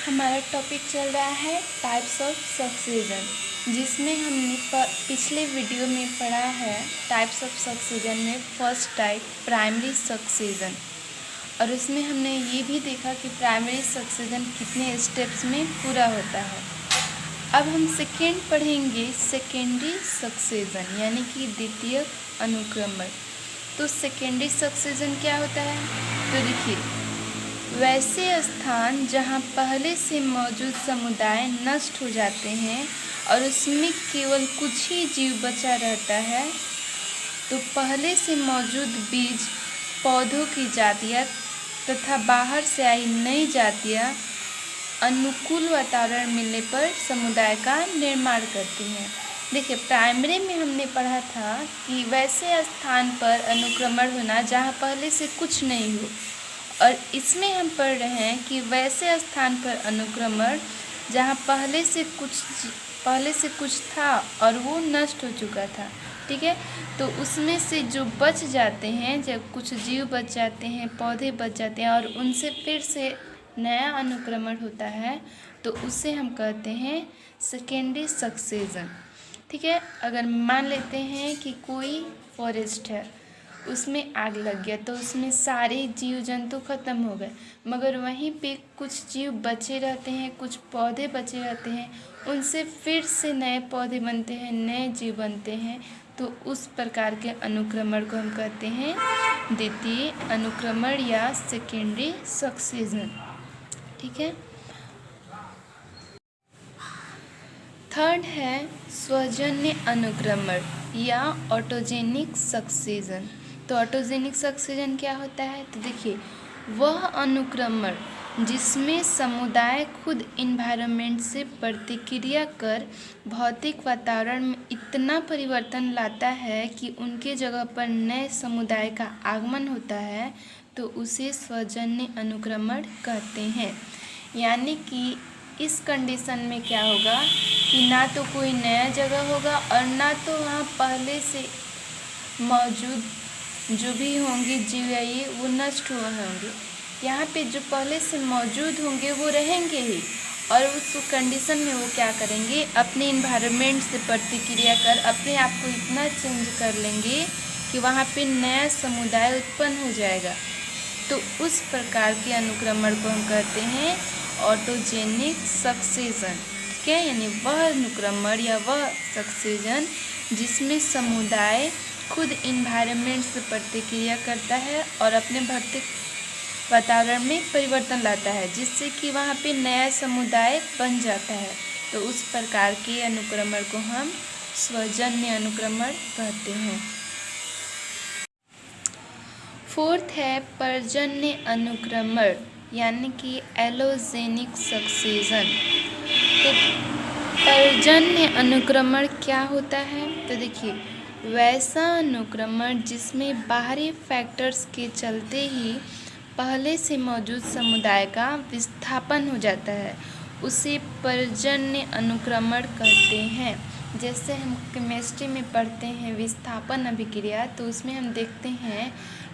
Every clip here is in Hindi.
हमारा टॉपिक चल रहा है टाइप्स ऑफ सक्सीजन, जिसमें हमने पिछले वीडियो में पढ़ा है टाइप्स ऑफ सक्सीजन में फर्स्ट टाइप प्राइमरी सक्सीजन, और उसमें हमने ये भी देखा कि प्राइमरी सक्सीजन कितने स्टेप्स में पूरा होता है। अब हम सेकेंड पढ़ेंगे सेकेंडरी सक्सीजन, यानी कि द्वितीय अनुक्रमण। तो सेकेंडरी सक्सीजन क्या होता है? तो देखिए, वैसे स्थान जहाँ पहले से मौजूद समुदाय नष्ट हो जाते हैं और उसमें केवल कुछ ही जीव बचा रहता है, तो पहले से मौजूद बीज, पौधों की जातियाँ तथा बाहर से आई नई जातियाँ अनुकूल वातावरण मिलने पर समुदाय का निर्माण करती हैं। देखिए, प्राइमरी में हमने पढ़ा था कि वैसे स्थान पर अनुक्रमण होना जहाँ पहले से कुछ नहीं हो, और इसमें हम पढ़ रहे हैं कि वैसे स्थान पर अनुक्रमण जहाँ पहले से कुछ था और वो नष्ट हो चुका था। ठीक है, तो उसमें से जो बच जाते हैं, जब कुछ जीव बच जाते हैं, पौधे बच जाते हैं और उनसे फिर से नया अनुक्रमण होता है, तो उसे हम कहते हैं सेकेंडरी सक्सीजन। ठीक है, अगर मान लेते हैं कि कोई फॉरेस्ट है, उसमें आग लग गया, तो उसमें सारे जीव जंतु खत्म हो गए, मगर वहीं पे कुछ जीव बचे रहते हैं, कुछ पौधे बचे रहते हैं, उनसे फिर से नए पौधे बनते हैं, नए जीव बनते हैं, तो उस प्रकार के अनुक्रमण को हम कहते हैं द्वितीय अनुक्रमण या सेकेंडरी सक्सीजन। ठीक है, थर्ड है स्वजन्य अनुक्रमण या ऑटोजेनिक सक्सीजन। तो ऑटोजेनिक सक्सीजन क्या होता है? तो देखिए, वह अनुक्रमण जिसमें समुदाय खुद इन्वायरमेंट से प्रतिक्रिया कर भौतिक वातावरण में इतना परिवर्तन लाता है कि उनके जगह पर नए समुदाय का आगमन होता है, तो उसे स्वजन्य अनुक्रमण कहते हैं। यानी कि इस कंडीशन में क्या होगा कि ना तो कोई नया जगह होगा और ना तो वहाँ पहले से मौजूद जो भी होंगे जीव या ये वो नष्ट हुए होंगे। यहाँ पे जो पहले से मौजूद होंगे वो रहेंगे ही, और उस कंडीशन में वो क्या करेंगे, अपने इन्वायरमेंट से प्रतिक्रिया कर अपने आप को इतना चेंज कर लेंगे कि वहाँ पे नया समुदाय उत्पन्न हो जाएगा। तो उस प्रकार के अनुक्रमण को हम कहते हैं ऑटोजेनिक सक्सीजन। ठीक है, यानी वह अनुक्रमण या वह सक्सीजन जिसमें समुदाय खुद इन्वायरमेंट से प्रतिक्रिया करता है और अपने भौतिक वातावरण में परिवर्तन लाता है, जिससे कि वहाँ पे नया समुदाय बन जाता है। तो उस प्रकार के अनुक्रमण को हम स्वजन्य अनुक्रमण कहते हैं। फोर्थ है पर्जन्य अनुक्रमण, यानी कि एलोजेनिक सक्सीजन। तो पर्जन्य अनुक्रमण क्या होता है? तो देखिए, वैसा अनुक्रमण जिसमें बाहरी फैक्टर्स के चलते ही पहले से मौजूद समुदाय का विस्थापन हो जाता है, उसे पर्जन्य अनुक्रमण कहते हैं। जैसे हम केमिस्ट्री में पढ़ते हैं विस्थापन अभिक्रिया, तो उसमें हम देखते हैं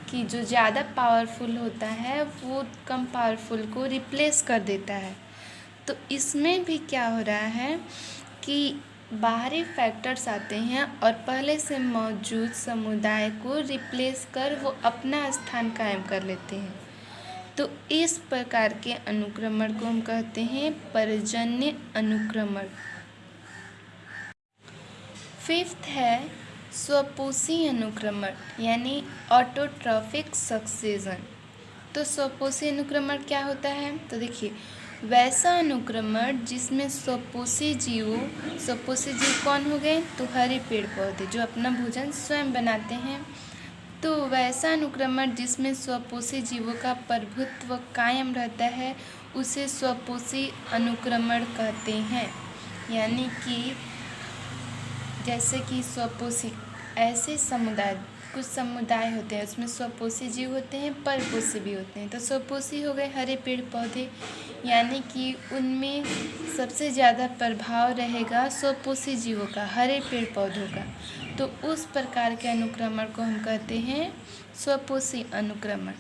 कि जो ज़्यादा पावरफुल होता है वो कम पावरफुल को रिप्लेस कर देता है। तो इसमें भी क्या हो रहा है कि बाहरी फैक्टर्स आते हैं और पहले से मौजूद समुदाय को रिप्लेस कर वो अपना स्थान कायम कर लेते हैं। तो इस प्रकार के अनुक्रमण को हम कहते हैं पर्जन्य अनुक्रमण। फिफ्थ है स्वपोषी अनुक्रमण, यानी ऑटोट्रॉफिक सक्सीजन। तो स्वपोषी अनुक्रमण क्या होता है? तो देखिए, वैसा अनुक्रमण जिसमें स्वपोषी जीव कौन हो गए? तो हरे पेड़ पौधे जो अपना भोजन स्वयं बनाते हैं। तो वैसा अनुक्रमण जिसमें स्वपोषी जीवों का प्रभुत्व कायम रहता है, उसे स्वपोषी अनुक्रमण कहते हैं। यानी कि जैसे कि स्वपोषी ऐसे कुछ समुदाय होते हैं, उसमें स्वपोषी जीव होते हैं, परपोषी भी होते हैं। तो स्वपोषी हो गए हरे पेड़ पौधे, यानी कि उनमें सबसे ज़्यादा प्रभाव रहेगा स्वपोषी जीवों का, हरे पेड़ पौधों का। तो उस प्रकार के अनुक्रमण को हम कहते हैं स्वपोषी अनुक्रमण।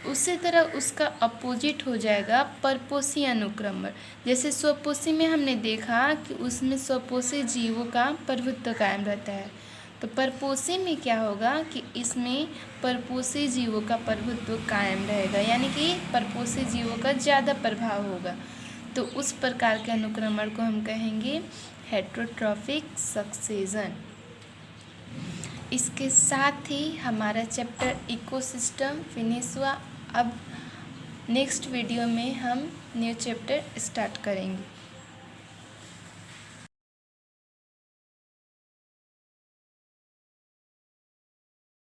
उसी तरह उसका अपोजिट हो जाएगा परपोषी अनुक्रमण। जैसे स्वपोषी में हमने देखा कि उसमें स्वपोषी जीवों का प्रभुत्व कायम रहता है, तो परपोषी में क्या होगा कि इसमें परपोषी जीवों का प्रभुत्व कायम रहेगा, यानी कि परपोषी जीवों का ज़्यादा प्रभाव होगा। तो उस प्रकार के अनुक्रमण को हम कहेंगे हेटेरोट्रॉफिक सक्सेशन। इसके साथ ही हमारा चैप्टर इकोसिस्टम फिनिश हुआ। अब नेक्स्ट वीडियो में हम न्यू चैप्टर स्टार्ट करेंगे।